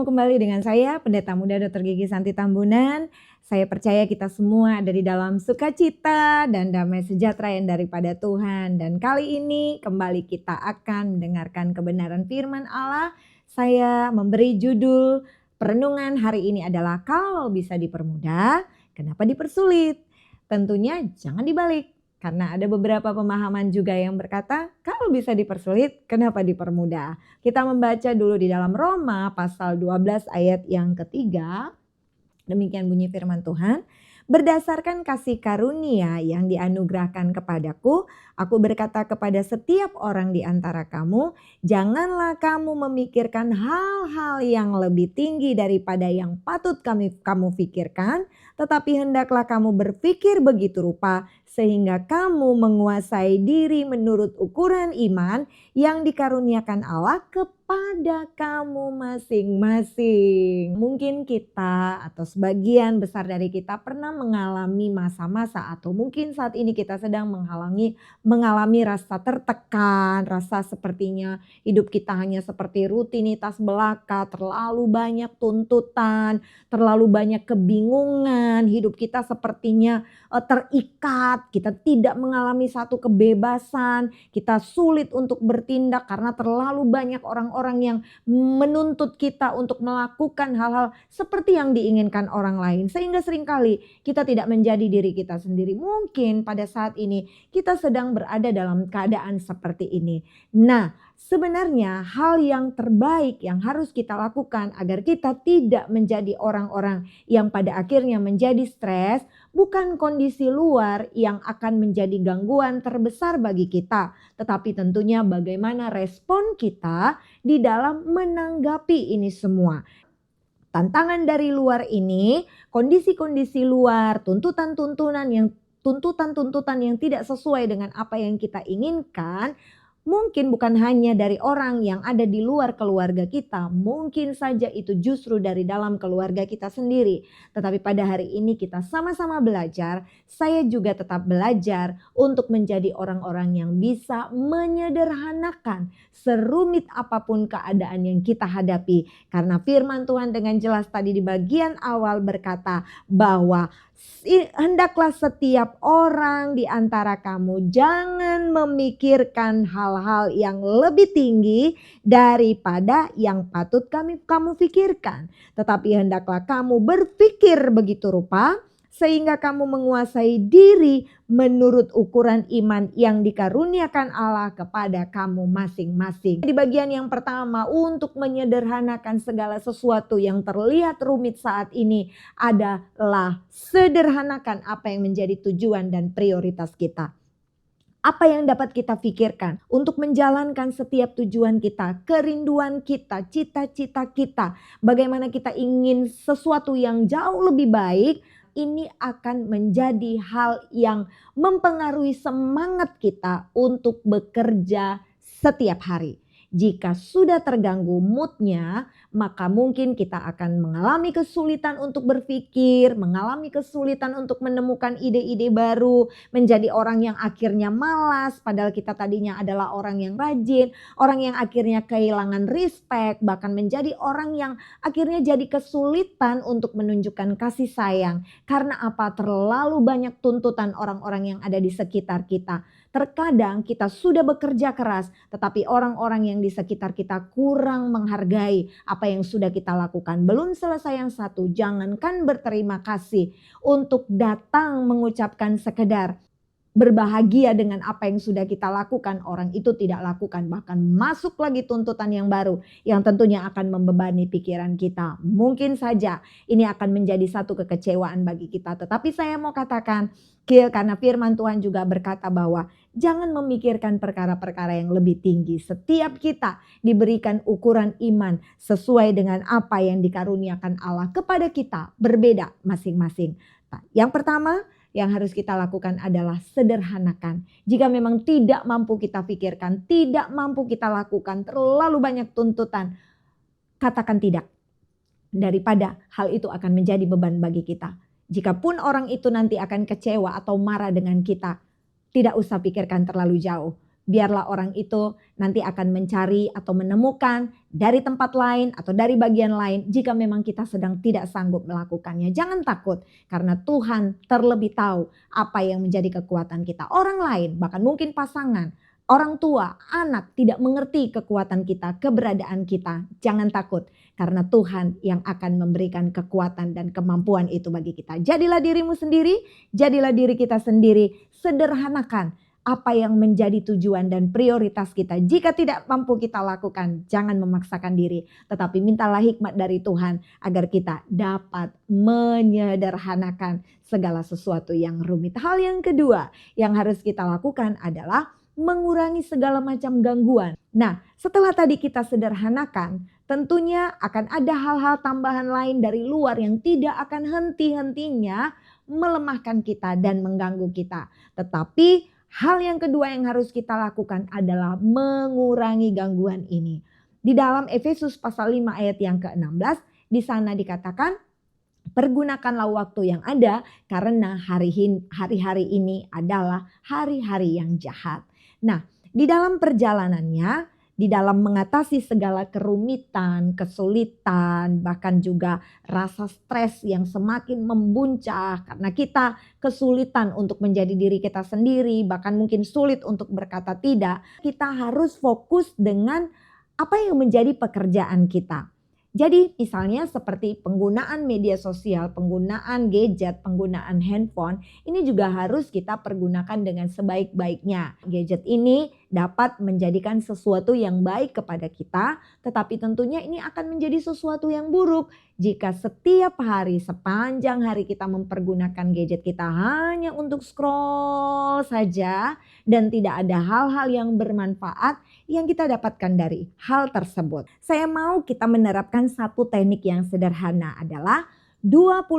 Bertemu kembali dengan saya, Pendeta Muda Dr. Gigi Santi Tambunan. Saya percaya kita semua ada di dalam sukacita dan damai sejahtera yang daripada Tuhan. Dan kali ini kembali kita akan mendengarkan kebenaran firman Allah. Saya memberi judul perenungan hari ini adalah kalau bisa dipermudah, kenapa dipersulit? Tentunya jangan dibalik. Karena ada beberapa pemahaman juga yang berkata, kalau bisa dipersulit, kenapa dipermudah? Kita membaca dulu di dalam Roma pasal 12 ayat yang ketiga. Demikian bunyi firman Tuhan. Berdasarkan kasih karunia yang dianugerahkan kepadaku, aku berkata kepada setiap orang di antara kamu, janganlah kamu memikirkan hal-hal yang lebih tinggi daripada yang patut kamu pikirkan, tetapi hendaklah kamu berpikir begitu rupa sehingga kamu menguasai diri menurut ukuran iman yang dikaruniakan Allah kepada kamu masing-masing. Mungkin kita atau sebagian besar dari kita pernah mengalami masa-masa atau mungkin saat ini kita sedang mengalami rasa tertekan, rasa sepertinya hidup kita hanya seperti rutinitas belaka, terlalu banyak tuntutan, terlalu banyak kebingungan, hidup kita sepertinya terikat, kita tidak mengalami satu kebebasan, kita sulit untuk bertindak karena terlalu banyak orang-orang yang menuntut kita untuk melakukan hal-hal seperti yang diinginkan orang lain. Sehingga seringkali kita tidak menjadi diri kita sendiri. Mungkin pada saat ini kita sedang berada dalam keadaan seperti ini. Nah, sebenarnya hal yang terbaik yang harus kita lakukan agar kita tidak menjadi orang-orang yang pada akhirnya menjadi stres, bukan kondisi luar yang akan menjadi gangguan terbesar bagi kita, tetapi tentunya bagaimana respon kita di dalam menanggapi ini semua. Tantangan dari luar ini, kondisi-kondisi luar, tuntutan-tuntutan yang tidak sesuai dengan apa yang kita inginkan, mungkin bukan hanya dari orang yang ada di luar keluarga kita, mungkin saja itu justru dari dalam keluarga kita sendiri. Tetapi pada hari ini kita sama-sama belajar, saya juga tetap belajar untuk menjadi orang-orang yang bisa menyederhanakan serumit apapun keadaan yang kita hadapi. Karena firman Tuhan dengan jelas tadi di bagian awal berkata bahwa hendaklah setiap orang di antara kamu jangan memikirkan hal-hal yang lebih tinggi daripada yang patut kamu pikirkan. Tetapi hendaklah kamu berpikir begitu rupa sehingga kamu menguasai diri menurut ukuran iman yang dikaruniakan Allah kepada kamu masing-masing. Di bagian yang pertama, untuk menyederhanakan segala sesuatu yang terlihat rumit saat ini adalah sederhanakan apa yang menjadi tujuan dan prioritas kita. Apa yang dapat kita pikirkan untuk menjalankan setiap tujuan kita, kerinduan kita, cita-cita kita, bagaimana kita ingin sesuatu yang jauh lebih baik. Ini akan menjadi hal yang mempengaruhi semangat kita untuk bekerja setiap hari. Jika sudah terganggu moodnya, maka mungkin kita akan mengalami kesulitan untuk berpikir, mengalami kesulitan untuk menemukan ide-ide baru, menjadi orang yang akhirnya malas, padahal kita tadinya adalah orang yang rajin, orang yang akhirnya kehilangan respect, bahkan menjadi orang yang akhirnya jadi kesulitan untuk menunjukkan kasih sayang. Karena apa? Terlalu banyak tuntutan orang-orang yang ada di sekitar kita. Terkadang kita sudah bekerja keras, tetapi orang-orang yang di sekitar kita kurang menghargai apa yang sudah kita lakukan. Belum selesai yang satu, jangankan berterima kasih untuk datang mengucapkan sekedar berbahagia dengan apa yang sudah kita lakukan, orang itu tidak lakukan. Bahkan masuk lagi tuntutan yang baru yang tentunya akan membebani pikiran kita. Mungkin saja ini akan menjadi satu kekecewaan bagi kita. Tetapi saya mau katakan, karena firman Tuhan juga berkata bahwa jangan memikirkan perkara-perkara yang lebih tinggi. Setiap kita diberikan ukuran iman sesuai dengan apa yang dikaruniakan Allah kepada kita, berbeda masing-masing. Yang pertama yang harus kita lakukan adalah sederhanakan. Jika memang tidak mampu kita pikirkan, tidak mampu kita lakukan, terlalu banyak tuntutan, katakan tidak. Daripada hal itu akan menjadi beban bagi kita. Jikapun orang itu nanti akan kecewa atau marah dengan kita, tidak usah pikirkan terlalu jauh. biarlah orang itu nanti akan mencari atau menemukan dari tempat lain atau dari bagian lain jika memang kita sedang tidak sanggup melakukannya. Jangan takut karena Tuhan terlebih tahu apa yang menjadi kekuatan kita. Orang lain, bahkan mungkin pasangan, orang tua, anak tidak mengerti kekuatan kita, keberadaan kita. Jangan takut karena Tuhan yang akan memberikan kekuatan dan kemampuan itu bagi kita. Jadilah dirimu sendiri, jadilah diri kita sendiri, sederhanakan apa yang menjadi tujuan dan prioritas kita. Jika tidak mampu kita lakukan, jangan memaksakan diri. Tetapi mintalah hikmat dari Tuhan agar kita dapat menyederhanakan segala sesuatu yang rumit. Hal yang kedua yang harus kita lakukan adalah mengurangi segala macam gangguan. Nah, setelah tadi kita sederhanakan, tentunya akan ada hal-hal tambahan lain dari luar yang tidak akan henti-hentinya melemahkan kita dan mengganggu kita. Tetapi hal yang kedua yang harus kita lakukan adalah mengurangi gangguan ini. Di dalam Efesus pasal 5 ayat yang ke-16, di sana dikatakan, pergunakanlah waktu yang ada karena hari-hari ini adalah hari-hari yang jahat. Nah, di dalam perjalanannya, di dalam mengatasi segala kerumitan, kesulitan, bahkan juga rasa stres yang semakin membuncah karena kita kesulitan untuk menjadi diri kita sendiri, bahkan mungkin sulit untuk berkata tidak. Kita harus fokus dengan apa yang menjadi pekerjaan kita. Jadi misalnya seperti penggunaan media sosial, penggunaan gadget, penggunaan handphone, ini juga harus kita pergunakan dengan sebaik-baiknya. Gadget ini dapat menjadikan sesuatu yang baik kepada kita, tetapi tentunya ini akan menjadi sesuatu yang buruk jika setiap hari, sepanjang hari kita mempergunakan gadget kita hanya untuk scroll saja dan tidak ada hal-hal yang bermanfaat yang kita dapatkan dari hal tersebut. Saya mau kita menerapkan satu teknik yang sederhana adalah 25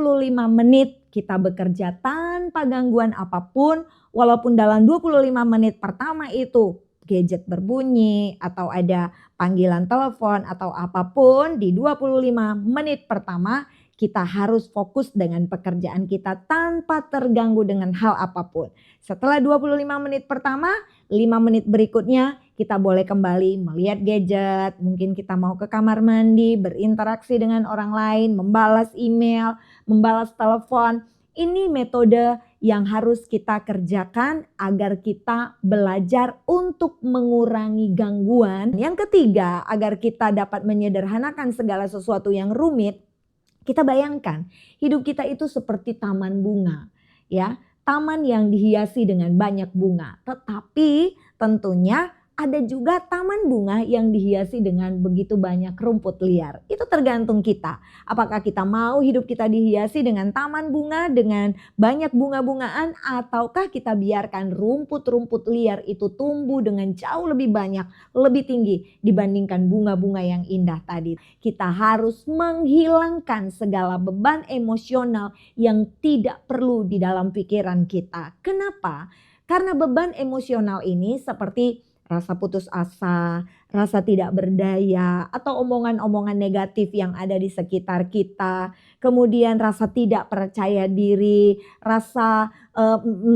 menit kita bekerja tanpa gangguan apapun, walaupun dalam 25 menit pertama itu gadget berbunyi atau ada panggilan telepon atau apapun, di 25 menit pertama kita harus fokus dengan pekerjaan kita tanpa terganggu dengan hal apapun. Setelah 25 menit pertama, 5 menit berikutnya kita boleh kembali melihat gadget, mungkin kita mau ke kamar mandi, berinteraksi dengan orang lain, membalas email, membalas telepon. Ini metode yang harus kita kerjakan agar kita belajar untuk mengurangi gangguan. Yang ketiga, agar kita dapat menyederhanakan segala sesuatu yang rumit, kita bayangkan hidup kita itu seperti taman bunga, ya. Taman yang dihiasi dengan banyak bunga, tetapi tentunya ada juga taman bunga yang dihiasi dengan begitu banyak rumput liar. Itu tergantung kita. Apakah kita mau hidup kita dihiasi dengan taman bunga, dengan banyak bunga-bungaan, ataukah kita biarkan rumput-rumput liar itu tumbuh dengan jauh lebih banyak, lebih tinggi dibandingkan bunga-bunga yang indah tadi. Kita harus menghilangkan segala beban emosional yang tidak perlu di dalam pikiran kita. Kenapa? Karena beban emosional ini seperti rasa putus asa, rasa tidak berdaya, atau omongan-omongan negatif yang ada di sekitar kita. Kemudian rasa tidak percaya diri, rasa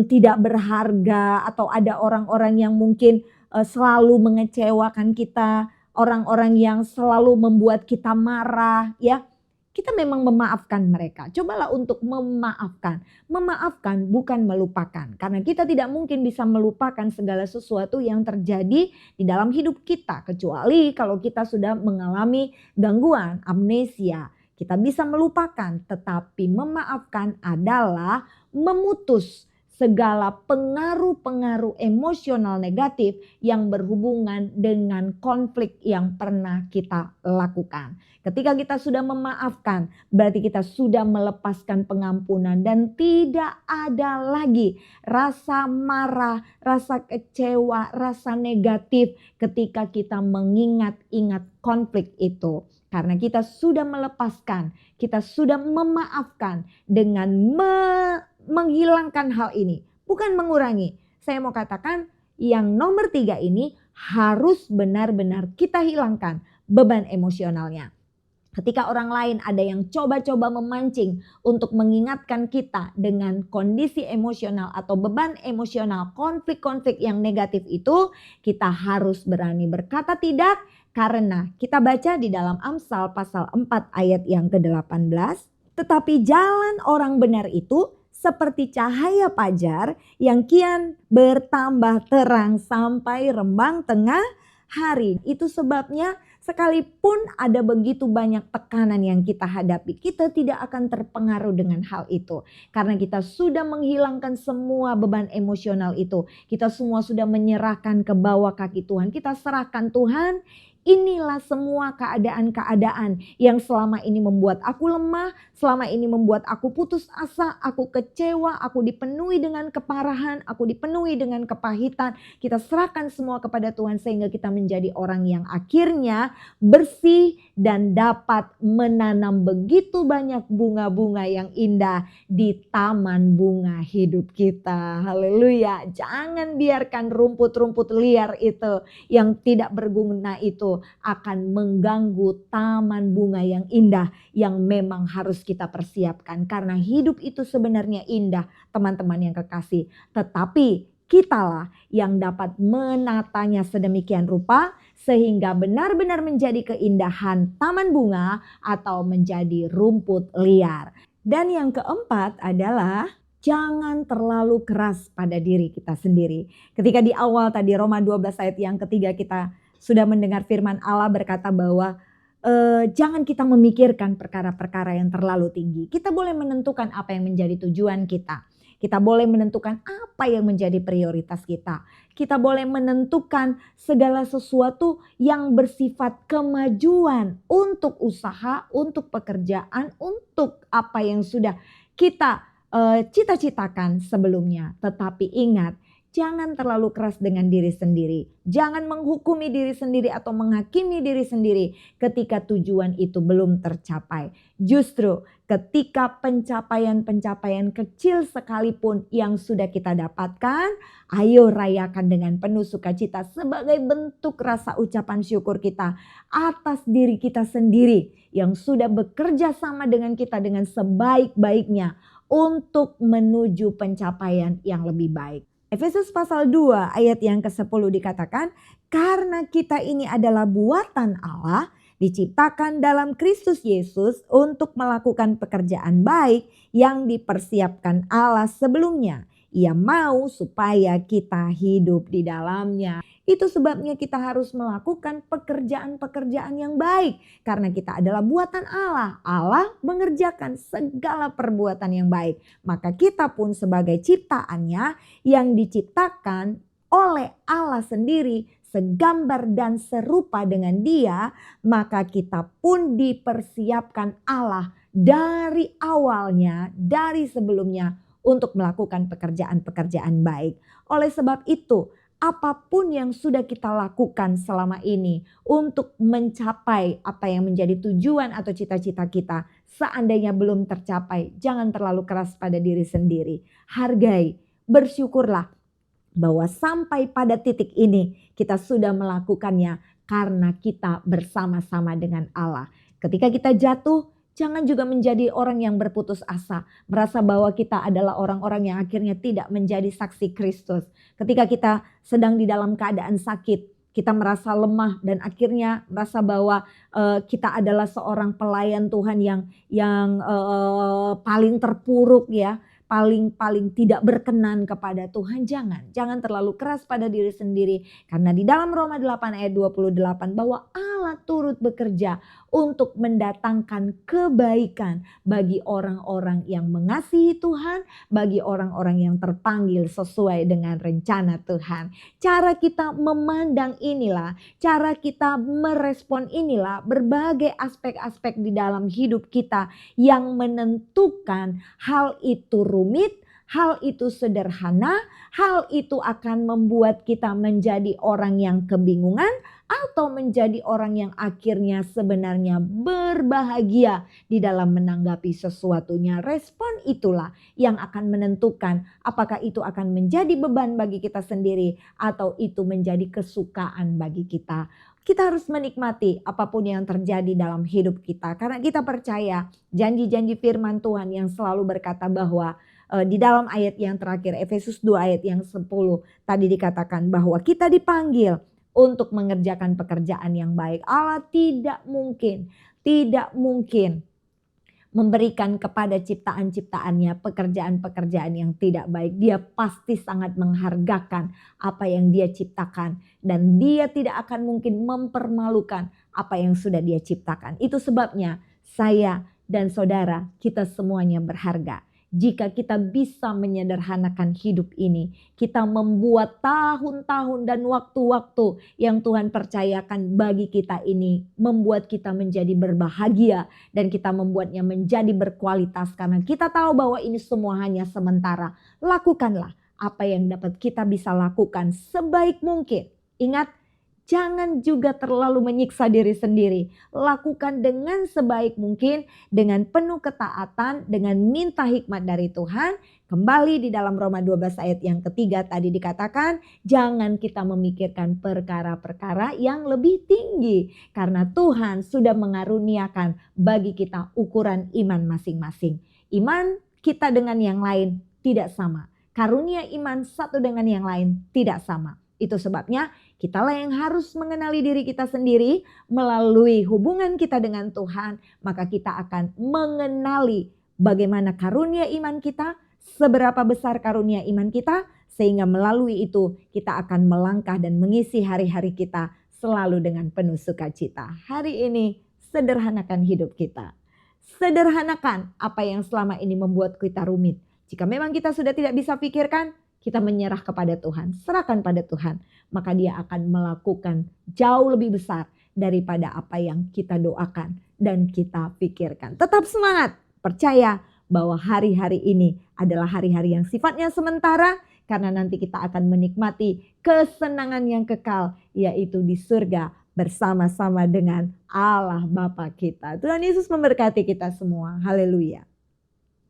tidak berharga, atau ada orang-orang yang mungkin selalu mengecewakan kita, orang-orang yang selalu membuat kita marah, ya. Kita memang memaafkan mereka. Cobalah untuk memaafkan. Memaafkan bukan melupakan. Karena kita tidak mungkin bisa melupakan segala sesuatu yang terjadi di dalam hidup kita. Kecuali kalau kita sudah mengalami gangguan, amnesia. Kita bisa melupakan. Tetapi memaafkan adalah memutus segala pengaruh-pengaruh emosional negatif yang berhubungan dengan konflik yang pernah kita lakukan. Ketika kita sudah memaafkan, berarti kita sudah melepaskan pengampunan dan tidak ada lagi rasa marah, rasa kecewa, rasa negatif ketika kita mengingat-ingat konflik itu. Karena kita sudah melepaskan, kita sudah memaafkan dengan menghilangkan hal ini, bukan mengurangi. Saya mau katakan yang nomor 3 ini harus benar-benar kita hilangkan beban emosionalnya. Ketika orang lain ada yang coba-coba memancing untuk mengingatkan kita dengan kondisi emosional atau beban emosional, konflik-konflik yang negatif itu, kita harus berani berkata tidak, karena kita baca di dalam Amsal pasal 4 ayat yang ke-18, tetapi jalan orang benar itu seperti cahaya fajar yang kian bertambah terang sampai rembang tengah hari. Itu sebabnya sekalipun ada begitu banyak tekanan yang kita hadapi, kita tidak akan terpengaruh dengan hal itu. Karena kita sudah menghilangkan semua beban emosional itu. Kita semua sudah menyerahkan ke bawah kaki Tuhan. Kita serahkan Tuhan, inilah semua keadaan-keadaan yang selama ini membuat aku lemah, selama ini membuat aku putus asa, aku kecewa, aku dipenuhi dengan keparahan, aku dipenuhi dengan kepahitan. Kita serahkan semua kepada Tuhan sehingga kita menjadi orang yang akhirnya bersih dan dapat menanam begitu banyak bunga-bunga yang indah di taman bunga hidup kita. Haleluya. Jangan biarkan rumput-rumput liar itu yang tidak berguna itu akan mengganggu taman bunga yang indah yang memang harus kita persiapkan. Karena hidup itu sebenarnya indah, teman-teman yang kekasih. Tetapi kitalah yang dapat menatanya sedemikian rupa sehingga benar-benar menjadi keindahan taman bunga atau menjadi rumput liar. Dan yang keempat adalah jangan terlalu keras pada diri kita sendiri. Ketika di awal tadi Roma 12 ayat yang ketiga kita sudah mendengar firman Allah berkata bahwa jangan kita memikirkan perkara-perkara yang terlalu tinggi. Kita boleh menentukan apa yang menjadi tujuan kita. Kita boleh menentukan apa yang menjadi prioritas kita. Kita boleh menentukan segala sesuatu yang bersifat kemajuan untuk usaha, untuk pekerjaan, untuk apa yang sudah kita cita-citakan sebelumnya. Tetapi ingat, jangan terlalu keras dengan diri sendiri. Jangan menghukumi diri sendiri atau menghakimi diri sendiri ketika tujuan itu belum tercapai. Justru ketika pencapaian-pencapaian kecil sekalipun yang sudah kita dapatkan, ayo rayakan dengan penuh sukacita sebagai bentuk rasa ucapan syukur kita atas diri kita sendiri yang sudah bekerja sama dengan kita dengan sebaik-baiknya untuk menuju pencapaian yang lebih baik. Efesus pasal 2 ayat yang ke-10 dikatakan, karena kita ini adalah buatan Allah, diciptakan dalam Kristus Yesus untuk melakukan pekerjaan baik yang dipersiapkan Allah sebelumnya. Ia mau supaya kita hidup di dalamnya. Itu sebabnya kita harus melakukan pekerjaan-pekerjaan yang baik. Karena kita adalah buatan Allah. Allah mengerjakan segala perbuatan yang baik. Maka kita pun sebagai ciptaannya yang diciptakan oleh Allah sendiri, segambar dan serupa dengan Dia, maka kita pun dipersiapkan Allah dari awalnya, dari sebelumnya untuk melakukan pekerjaan-pekerjaan baik. Oleh sebab itu, apapun yang sudah kita lakukan selama ini untuk mencapai apa yang menjadi tujuan atau cita-cita kita, seandainya belum tercapai, jangan terlalu keras pada diri sendiri. Hargai, bersyukurlah bahwa sampai pada titik ini kita sudah melakukannya karena kita bersama-sama dengan Allah. Ketika kita jatuh, jangan juga menjadi orang yang berputus asa, merasa bahwa kita adalah orang-orang yang akhirnya tidak menjadi saksi Kristus. Ketika kita sedang di dalam keadaan sakit, kita merasa lemah dan akhirnya merasa bahwa kita adalah seorang pelayan Tuhan yang paling terpuruk ya. Paling tidak berkenan kepada Tuhan. Jangan terlalu keras pada diri sendiri. Karena di dalam Roma 8 ayat 28 bahwa Allah turut bekerja untuk mendatangkan kebaikan bagi orang-orang yang mengasihi Tuhan, bagi orang-orang yang terpanggil sesuai dengan rencana Tuhan. Cara kita memandang inilah, cara kita merespon inilah berbagai aspek-aspek di dalam hidup kita yang menentukan hal itu rumit, hal itu sederhana, hal itu akan membuat kita menjadi orang yang kebingungan atau menjadi orang yang akhirnya sebenarnya berbahagia di dalam menanggapi sesuatunya. Respon itulah yang akan menentukan apakah itu akan menjadi beban bagi kita sendiri atau itu menjadi kesukaan bagi kita. Kita harus menikmati apapun yang terjadi dalam hidup kita karena kita percaya janji-janji firman Tuhan yang selalu berkata bahwa di dalam ayat yang terakhir Efesus 2 ayat yang 10 tadi dikatakan bahwa kita dipanggil untuk mengerjakan pekerjaan yang baik. Allah tidak mungkin memberikan kepada ciptaan-ciptaannya pekerjaan-pekerjaan yang tidak baik. Dia pasti sangat menghargakan apa yang dia ciptakan dan dia tidak akan mungkin mempermalukan apa yang sudah dia ciptakan. Itu sebabnya saya dan saudara, kita semuanya berharga. Jika kita bisa menyederhanakan hidup ini, kita membuat tahun-tahun dan waktu-waktu yang Tuhan percayakan bagi kita ini, membuat kita menjadi berbahagia dan kita membuatnya menjadi berkualitas karena kita tahu bahwa ini semua hanya sementara. Lakukanlah apa yang dapat kita bisa lakukan sebaik mungkin. Ingat, jangan juga terlalu menyiksa diri sendiri. Lakukan dengan sebaik mungkin, dengan penuh ketaatan, dengan minta hikmat dari Tuhan. Kembali di dalam Roma 12 ayat yang ketiga tadi dikatakan, jangan kita memikirkan perkara-perkara yang lebih tinggi. Karena Tuhan sudah mengaruniakan bagi kita ukuran iman masing-masing. Iman kita dengan yang lain tidak sama. Karunia iman satu dengan yang lain tidak sama. Itu sebabnya kitalah yang harus mengenali diri kita sendiri melalui hubungan kita dengan Tuhan. Maka kita akan mengenali bagaimana karunia iman kita, seberapa besar karunia iman kita. Sehingga melalui itu kita akan melangkah dan mengisi hari-hari kita selalu dengan penuh sukacita. Hari ini sederhanakan hidup kita. Sederhanakan apa yang selama ini membuat kita rumit. Jika memang kita sudah tidak bisa pikirkan, kita menyerah kepada Tuhan, serahkan pada Tuhan. Maka dia akan melakukan jauh lebih besar daripada apa yang kita doakan dan kita pikirkan. Tetap semangat, percaya bahwa hari-hari ini adalah hari-hari yang sifatnya sementara. Karena nanti kita akan menikmati kesenangan yang kekal, yaitu di surga bersama-sama dengan Allah Bapa kita. Tuhan Yesus memberkati kita semua. Haleluya.